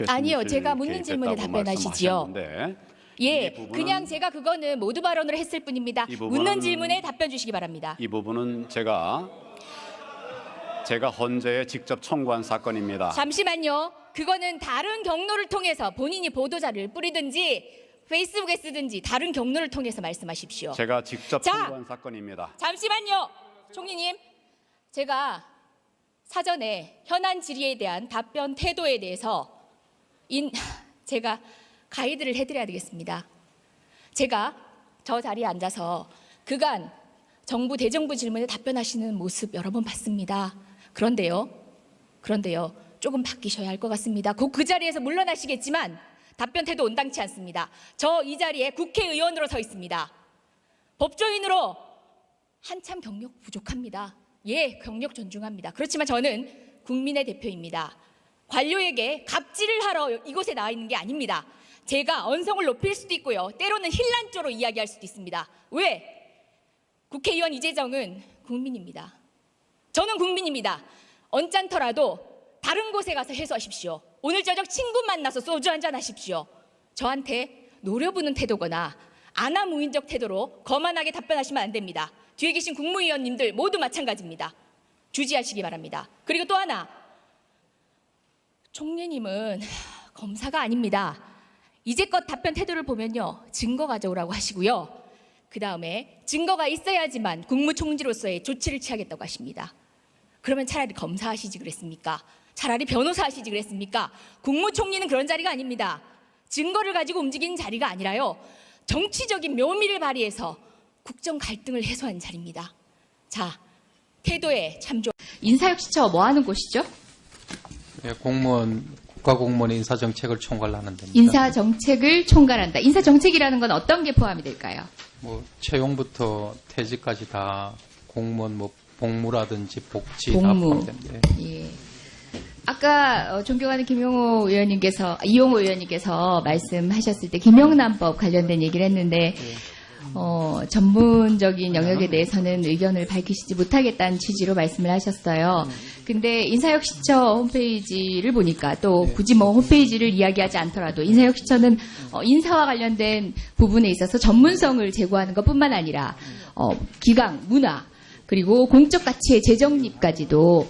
아니요, 제가 묻는 질문에 답변하시지요. 예, 그냥 제가 그거는 모두 발언으로 했을 뿐입니다. 묻는 질문에 답변 주시기 바랍니다. 이 부분은 제가 헌재에 직접 청구한 사건입니다. 잠시만요. 그거는 다른 경로를 통해서 본인이 보도자를 뿌리든지 페이스북에 쓰든지 다른 경로를 통해서 말씀하십시오. 제가 직접 청구한 사건입니다. 잠시만요. 총리님, 제가 사전에 현안 질의에 대한 답변 태도에 대해서 제가 가이드를 해드려야 되겠습니다. 제가 저 자리에 앉아서 그간 정부 대정부 질문에 답변하시는 모습 여러 번 봤습니다. 그런데요, 조금 바뀌셔야 할 것 같습니다. 곧 그 자리에서 물러나시겠지만 답변 태도 온당치 않습니다. 저 이 자리에 국회의원으로 서 있습니다. 법조인으로 한참 경력 부족합니다. 예, 경력 존중합니다. 그렇지만 저는 국민의 대표입니다. 관료에게 갑질을 하러 이곳에 나와 있는 게 아닙니다. 제가 언성을 높일 수도 있고요. 때로는 힐난조로 이야기할 수도 있습니다. 왜? 국회의원 이재정은 국민입니다. 저는 국민입니다. 언짢더라도 다른 곳에 가서 해소하십시오. 오늘 저녁 친구 만나서 소주 한잔 하십시오. 저한테 노려보는 태도거나 아나무인적 태도로 거만하게 답변하시면 안 됩니다. 뒤에 계신 국무위원님들 모두 마찬가지입니다. 주지하시기 바랍니다. 그리고 또 하나, 총리님은 검사가 아닙니다. 이제껏 답변 태도를 보면요, 증거 가져오라고 하시고요. 그 다음에 증거가 있어야지만 국무총리로서의 조치를 취하겠다고 하십니다. 그러면 차라리 검사하시지 그랬습니까? 차라리 변호사 하시지 그랬습니까? 국무총리는 그런 자리가 아닙니다. 증거를 가지고 움직이는 자리가 아니라요, 정치적인 묘미를 발휘해서 국정 갈등을 해소하는 자리입니다. 자, 태도에 참조. 인사혁신처 뭐 하는 곳이죠? 네, 국가공무원 인사정책을 총괄하는 데입니다. 인사정책을 총괄한다. 인사정책이라는 건 어떤 게 포함이 될까요? 채용부터 퇴직까지 다 공무원 복무라든지 복지 다 복무. 포함됩니다. 예. 아까 존경하는 이용호 의원님께서 말씀하셨을 때 김영란법 관련된 얘기를 했는데 전문적인 영역에 대해서는 의견을 밝히시지 못하겠다는 취지로 말씀을 하셨어요. 근데 인사혁신처 홈페이지를 보니까 또 굳이 홈페이지를 이야기하지 않더라도 인사혁신처는 인사와 관련된 부분에 있어서 전문성을 제고하는 것뿐만 아니라 기강, 문화, 그리고 공적 가치의 재정립까지도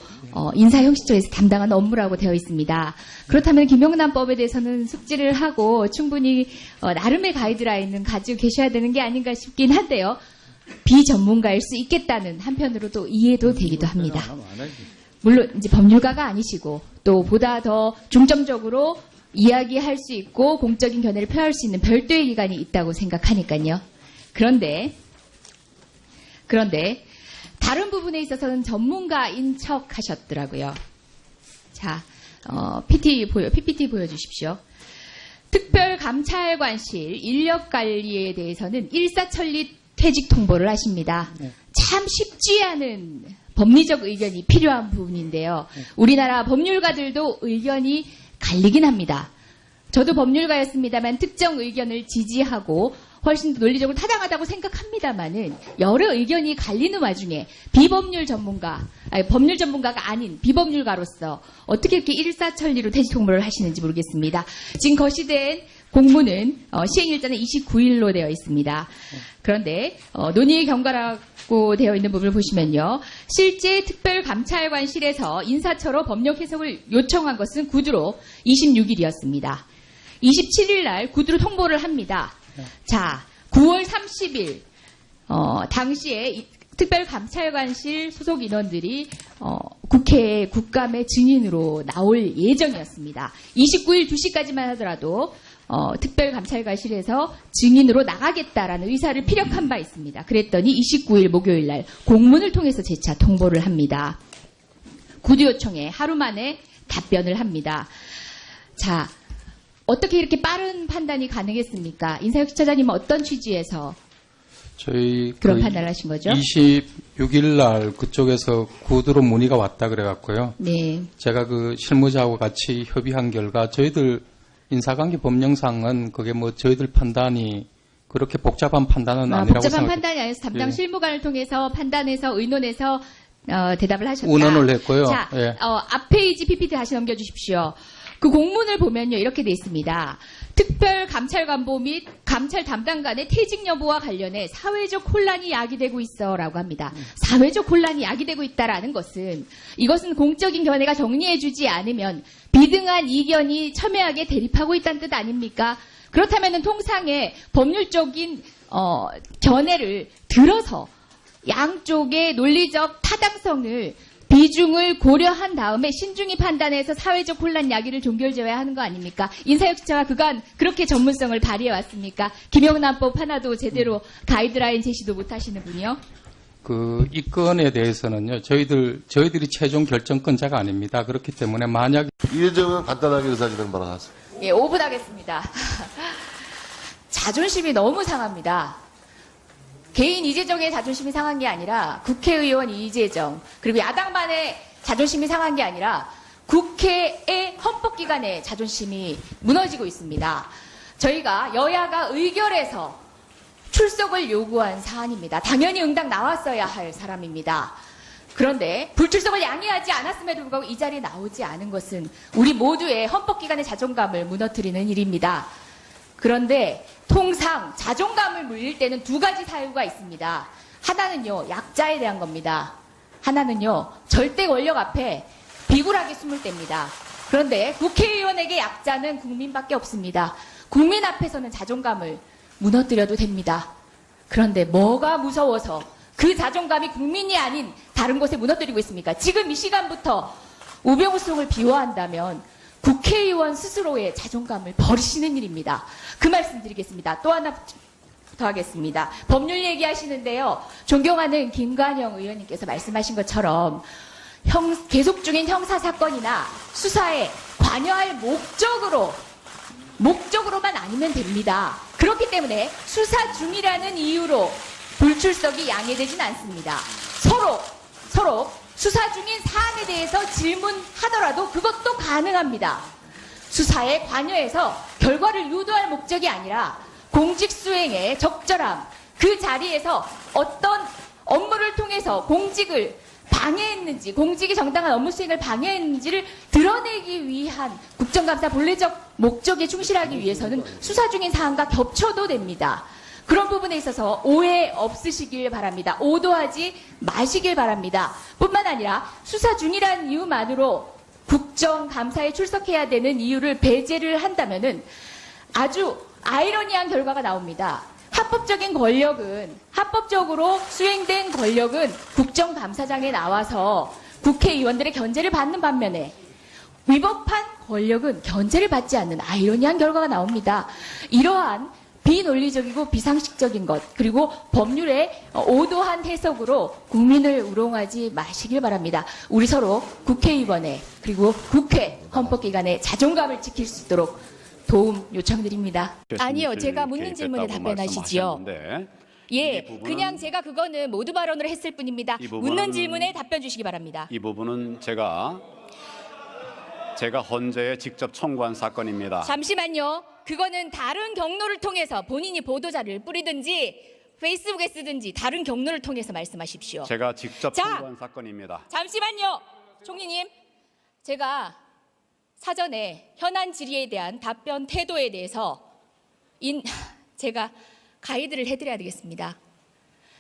인사혁신처에서 담당하는 업무라고 되어 있습니다. 그렇다면 김영란법에 대해서는 숙지를 하고 충분히 나름의 가이드라인은 가지고 계셔야 되는 게 아닌가 싶긴 한데요. 비전문가일 수 있겠다는 한편으로도 이해도 되기도 합니다. 물론 이제 법률가가 아니시고 또 보다 더 중점적으로 이야기할 수 있고 공적인 견해를 표할 수 있는 별도의 기관이 있다고 생각하니까요. 그런데 다른 부분에 있어서는 전문가인 척 하셨더라고요. 자, PPT 보여주십시오. 특별감찰관실 인력관리에 대해서는 일사천리 퇴직 통보를 하십니다. 참 쉽지 않은 법리적 의견이 필요한 부분인데요. 우리나라 법률가들도 의견이 갈리긴 합니다. 저도 법률가였습니다만 특정 의견을 지지하고 훨씬 더 논리적으로 타당하다고 생각합니다만은 여러 의견이 갈리는 와중에 법률 전문가가 아닌 비법률가로서 어떻게 이렇게 일사천리로 퇴직 통보를 하시는지 모르겠습니다. 지금 거시된 공문은 시행일자는 29일로 되어 있습니다. 그런데 논의의 경과라고 되어 있는 부분을 보시면요. 실제 특별감찰관실에서 인사처로 법령 해석을 요청한 것은 구두로 26일이었습니다. 27일 날 구두로 통보를 합니다. 자, 9월 30일 당시에 특별감찰관실 소속 인원들이 국회에 국감의 증인으로 나올 예정이었습니다. 29일 2시까지만 하더라도 특별감찰관실에서 증인으로 나가겠다라는 의사를 피력한 바 있습니다. 그랬더니 29일 목요일 날 공문을 통해서 재차 통보를 합니다. 구두 요청에 하루 만에 답변을 합니다. 자, 어떻게 이렇게 빠른 판단이 가능했습니까? 인사혁신처장님은 어떤 취지에서 저희 그런 판단을 하신 거죠? 26일 날 그쪽에서 구두로 문의가 왔다 그래갖고요. 네. 제가 그 실무자하고 같이 협의한 결과 저희들 인사관계 법령상은 그게 저희들 판단이 그렇게 복잡한 판단은 아니라고 복잡한 생각해요. 판단이 아니어서 담당 실무관을 통해서 판단해서 의논해서 대답을 하셨다. 운원을 했고요. 자, 예. 앞 페이지 PPT 다시 넘겨주십시오. 그 공문을 보면요, 이렇게 돼 있습니다. 특별감찰관보 및 감찰 담당관의 퇴직 여부와 관련해 사회적 혼란이 야기되고 있어라고 합니다. 사회적 혼란이 야기되고 있다라는 것은 이것은 공적인 견해가 정리해주지 않으면 비등한 이견이 첨예하게 대립하고 있다는 뜻 아닙니까? 그렇다면 통상의 법률적인 견해를 들어서 양쪽의 논리적 타당성을 비중을 고려한 다음에 신중히 판단해서 사회적 혼란 야기를 종결지어야 하는 거 아닙니까? 인사혁신처가 그간 그렇게 전문성을 발휘해왔습니까? 김영란법 하나도 제대로 가이드라인 제시도 못하시는 분이요? 이 건에 대해서는요, 저희들이 최종 결정권자가 아닙니다. 그렇기 때문에 만약 이재정은 간단하게 의사진행 발언하세요. 예, 5분 하겠습니다. 자존심이 너무 상합니다. 개인 이재정의 자존심이 상한 게 아니라 국회의원 이재정, 그리고 야당만의 자존심이 상한 게 아니라 국회의 헌법기관의 자존심이 무너지고 있습니다. 저희가 여야가 의결해서 출석을 요구한 사안입니다. 당연히 응당 나왔어야 할 사람입니다. 그런데 불출석을 양해하지 않았음에도 불구하고 이 자리에 나오지 않은 것은 우리 모두의 헌법기관의 자존감을 무너뜨리는 일입니다. 그런데 통상 자존감을 물릴 때는 두 가지 사유가 있습니다. 하나는요, 약자에 대한 겁니다. 하나는요, 절대 권력 앞에 비굴하게 숨을 때입니다. 그런데 국회의원에게 약자는 국민밖에 없습니다. 국민 앞에서는 자존감을 무너뜨려도 됩니다. 그런데 뭐가 무서워서 그 자존감이 국민이 아닌 다른 곳에 무너뜨리고 있습니까? 지금 이 시간부터 우병우송을 비호한다면 국회의원 스스로의 자존감을 버리시는 일입니다. 그 말씀 드리겠습니다. 또 하나 더 하겠습니다. 법률 얘기하시는데요. 존경하는 김관영 의원님께서 말씀하신 것처럼 계속 중인 형사사건이나 수사에 관여할 목적으로만 아니면 됩니다. 그렇기 때문에 수사 중이라는 이유로 불출석이 양해되진 않습니다. 서로 수사 중인 사안에 대해서 질문하더라도 그것도 가능합니다. 수사에 관여해서 결과를 유도할 목적이 아니라 공직 수행에 적절함, 그 자리에서 어떤 업무를 통해서 공직을 방해했는지, 공직이 정당한 업무 수행을 방해했는지를 드러내기 위한 국정감사 본래적 목적에 충실하기 위해서는 수사 중인 사안과 겹쳐도 됩니다. 그런 부분에 있어서 오해 없으시길 바랍니다. 오도하지 마시길 바랍니다. 뿐만 아니라 수사 중이라는 이유만으로 국정감사에 출석해야 되는 이유를 배제를 한다면은 아주 아이러니한 결과가 나옵니다. 합법적으로 수행된 권력은 국정감사장에 나와서 국회의원들의 견제를 받는 반면에 위법한 권력은 견제를 받지 않는 아이러니한 결과가 나옵니다. 이러한 비논리적이고 비상식적인 것, 그리고 법률의 오도한 해석으로 국민을 우롱하지 마시길 바랍니다. 우리 서로 국회의원의, 그리고 국회 헌법기관의 자존감을 지킬 수 있도록 도움 요청드립니다. 아니요, 제가 묻는 질문에 답변하시지요. 예, 그냥 제가 그거는 모두 발언을 했을 뿐입니다. 묻는 질문에 답변 주시기 바랍니다. 이 부분은 제가 헌재에 직접 청구한 사건입니다. 잠시만요. 그거는 다른 경로를 통해서 본인이 보도자를 뿌리든지 페이스북에 쓰든지 다른 경로를 통해서 말씀하십시오. 제가 직접 청구한 사건입니다. 잠시만요. 총리님, 제가 사전에 현안 질의에 대한 답변 태도에 대해서 제가 가이드를 해드려야 되겠습니다.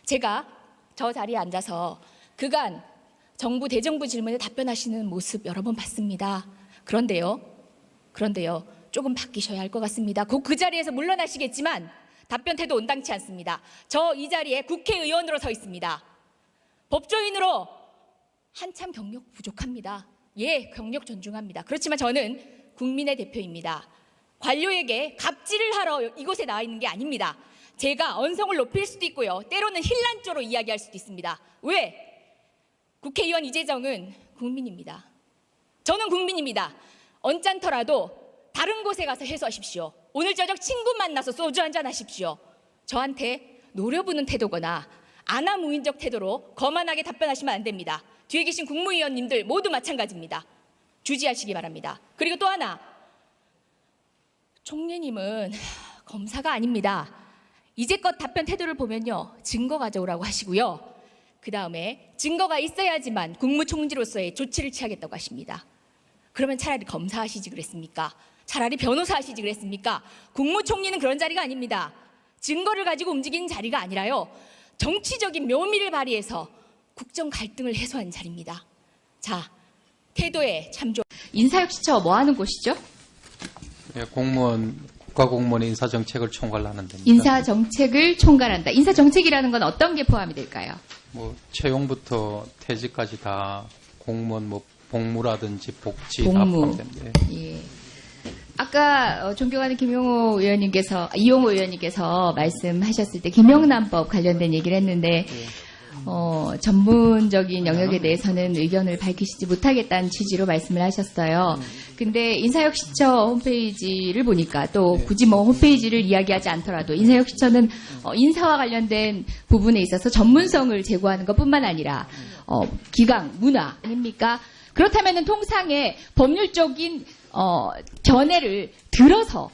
제가 저 자리에 앉아서 그간 정부 대정부 질문에 답변하시는 모습 여러 번 봤습니다. 그런데요, 조금 바뀌셔야 할 것 같습니다. 곧 그 자리에서 물러나시겠지만 답변 태도 온당치 않습니다. 저 이 자리에 국회의원으로 서 있습니다. 법조인으로 한참 경력 부족합니다. 예, 경력 존중합니다. 그렇지만 저는 국민의 대표입니다. 관료에게 갑질을 하러 이곳에 나와 있는 게 아닙니다. 제가 언성을 높일 수도 있고요, 때로는 힐난조로 이야기할 수도 있습니다. 왜? 국회의원 이재정은 국민입니다. 저는 국민입니다. 언짢더라도 다른 곳에 가서 해소하십시오. 오늘 저녁 친구 만나서 소주 한잔 하십시오. 저한테 노려보는 태도거나 아나무인적 태도로 거만하게 답변하시면 안 됩니다. 뒤에 계신 국무위원님들 모두 마찬가지입니다. 주지하시기 바랍니다. 그리고 또 하나, 총리님은 검사가 아닙니다. 이제껏 답변 태도를 보면요, 증거 가져오라고 하시고요, 그 다음에 증거가 있어야지만 국무총리로서의 조치를 취하겠다고 하십니다. 그러면 차라리 검사하시지 그랬습니까? 차라리 변호사 하시지 그랬습니까? 국무총리는 그런 자리가 아닙니다. 증거를 가지고 움직이는 자리가 아니라요. 정치적인 묘미를 발휘해서 국정 갈등을 해소하는 자리입니다. 자, 태도에 참조. 인사혁신처 뭐 하는 곳이죠? 예, 국가공무원의 인사정책을 총괄하는 데입니다. 인사정책을 총괄한다. 인사정책이라는 건 어떤 게 포함이 될까요? 뭐 채용부터 퇴직까지 다 공무원 뭐 복무라든지 복지 복무. 다 포함됩니다. 예. 아까 존경하는 이용호 의원님께서 말씀하셨을 때 김영란법 관련된 얘기를 했는데 전문적인 영역에 대해서는 의견을 밝히시지 못하겠다는 취지로 말씀을 하셨어요. 근데 인사혁신처 홈페이지를 보니까 또 굳이 뭐 홈페이지를 이야기하지 않더라도 인사혁신처는 인사와 관련된 부분에 있어서 전문성을 제고하는 것뿐만 아니라 기강, 문화 아닙니까? 그렇다면은 통상의 법률적인 견해를 들어서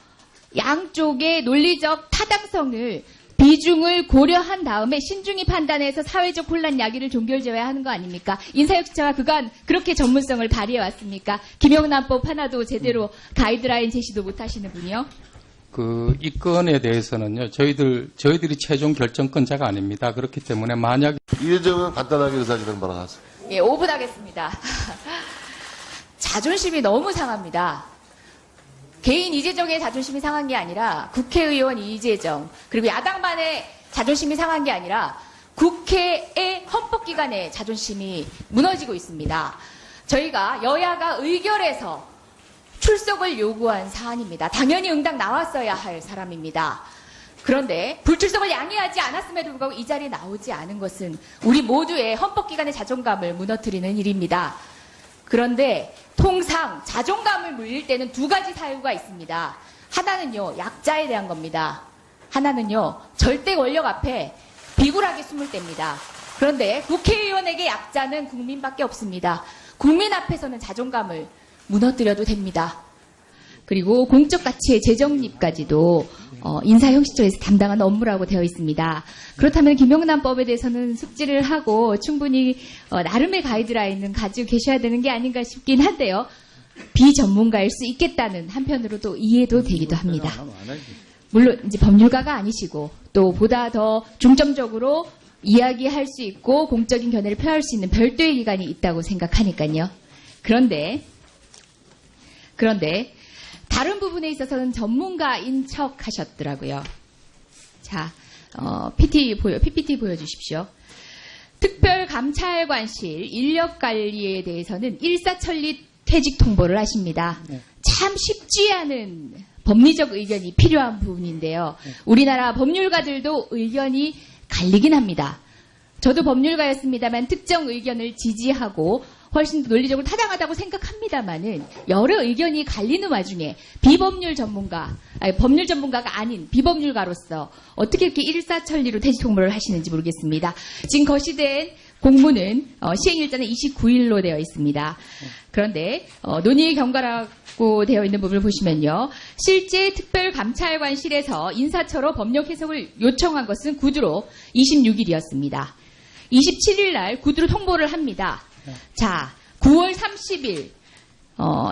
양쪽의 논리적 타당성을 비중을 고려한 다음에 신중히 판단해서 사회적 혼란 야기를 종결지어야 하는 거 아닙니까? 인사혁신처가 그간 그렇게 전문성을 발휘해 왔습니까? 김영란법 하나도 제대로 가이드라인 제시도 못 하시는 분이요? 이 건에 대해서는요, 저희들이 최종 결정권자가 아닙니다. 그렇기 때문에 만약 이재정은 간단하게 의사 진행바라 하세요. 예, 5분 하겠습니다. 자존심이 너무 상합니다. 개인 이재정의 자존심이 상한 게 아니라 국회의원 이재정 그리고 야당만의 자존심이 상한 게 아니라 국회의 헌법기관의 자존심이 무너지고 있습니다. 저희가 여야가 의결해서 출석을 요구한 사안입니다. 당연히 응당 나왔어야 할 사람입니다. 그런데 불출석을 양해하지 않았음에도 불구하고 이 자리에 나오지 않은 것은 우리 모두의 헌법기관의 자존감을 무너뜨리는 일입니다. 그런데 통상 자존감을 물릴 때는 두 가지 사유가 있습니다. 하나는요, 약자에 대한 겁니다. 하나는요, 절대 권력 앞에 비굴하게 숨을 때입니다. 그런데 국회의원에게 약자는 국민밖에 없습니다. 국민 앞에서는 자존감을 무너뜨려도 됩니다. 그리고 공적 가치의 재정립까지도 인사혁신처에서 담당한 업무라고 되어 있습니다. 그렇다면 김영란법에 대해서는 숙지를 하고 충분히 나름의 가이드라인은 가지고 계셔야 되는 게 아닌가 싶긴 한데요. 비전문가일 수 있겠다는 한편으로도 이해도 되기도 합니다. 물론 이제 법률가가 아니시고 또 보다 더 중점적으로 이야기할 수 있고 공적인 견해를 표할 수 있는 별도의 기관이 있다고 생각하니까요. 그런데 다른 부분에 있어서는 전문가인 척 하셨더라고요. 자, PPT 보여주십시오. 특별감찰관실 인력관리에 대해서는 일사천리 퇴직 통보를 하십니다. 참 쉽지 않은 법리적 의견이 필요한 부분인데요. 우리나라 법률가들도 의견이 갈리긴 합니다. 저도 법률가였습니다만 특정 의견을 지지하고 훨씬 더 논리적으로 타당하다고 생각합니다만은 여러 의견이 갈리는 와중에 법률 전문가가 아닌 비법률가로서 어떻게 이렇게 일사천리로 퇴직 통보를 하시는지 모르겠습니다. 지금 거시된 공문은 시행일자는 29일로 되어 있습니다. 그런데 논의의 경과라고 되어 있는 부분을 보시면요. 실제 특별감찰관실에서 인사처로 법령 해석을 요청한 것은 구두로 26일이었습니다. 27일 날 구두로 통보를 합니다. 자, 9월 30일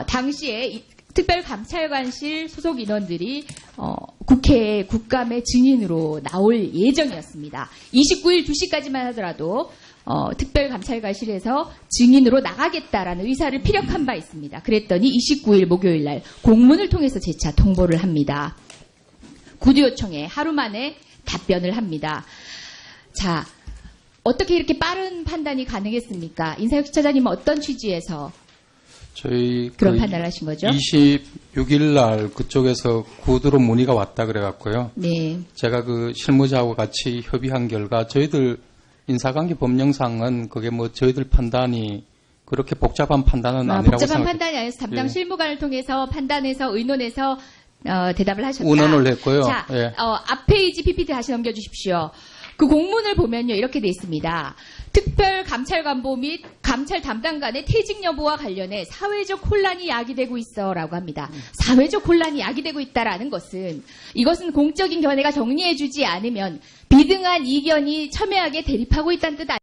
당시에 특별감찰관실 소속 인원들이 국회에 국감의 증인으로 나올 예정이었습니다. 29일 2시까지만 하더라도 특별감찰관실에서 증인으로 나가겠다라는 의사를 피력한 바 있습니다. 그랬더니 29일 목요일 날 공문을 통해서 재차 통보를 합니다. 구두 요청에 하루 만에 답변을 합니다. 자, 어떻게 이렇게 빠른 판단이 가능했습니까? 인사혁신처장님은 어떤 취지에서 저희 그런 판단을 하신 거죠? 26일 날 그쪽에서 구두로 문의가 왔다 그래갖고요. 네. 제가 그 실무자하고 같이 협의한 결과 저희들 인사관계 법령상은 그게 뭐 저희들 판단이 그렇게 복잡한 판단은 아니라고 복잡한 생각해요. 판단이 아니어서 담당 예. 실무관을 통해서 판단해서 의논해서 대답을 하셨다. 운원을 했고요. 자, 예. 앞 페이지 PPT 다시 넘겨주십시오. 그 공문을 보면요, 이렇게 돼 있습니다. 특별감찰관보 및 감찰 담당관의 퇴직 여부와 관련해 사회적 혼란이 야기되고 있어라고 합니다. 사회적 혼란이 야기되고 있다라는 것은 이것은 공적인 견해가 정리해주지 않으면 비등한 이견이 첨예하게 대립하고 있다는 뜻 아닙니까?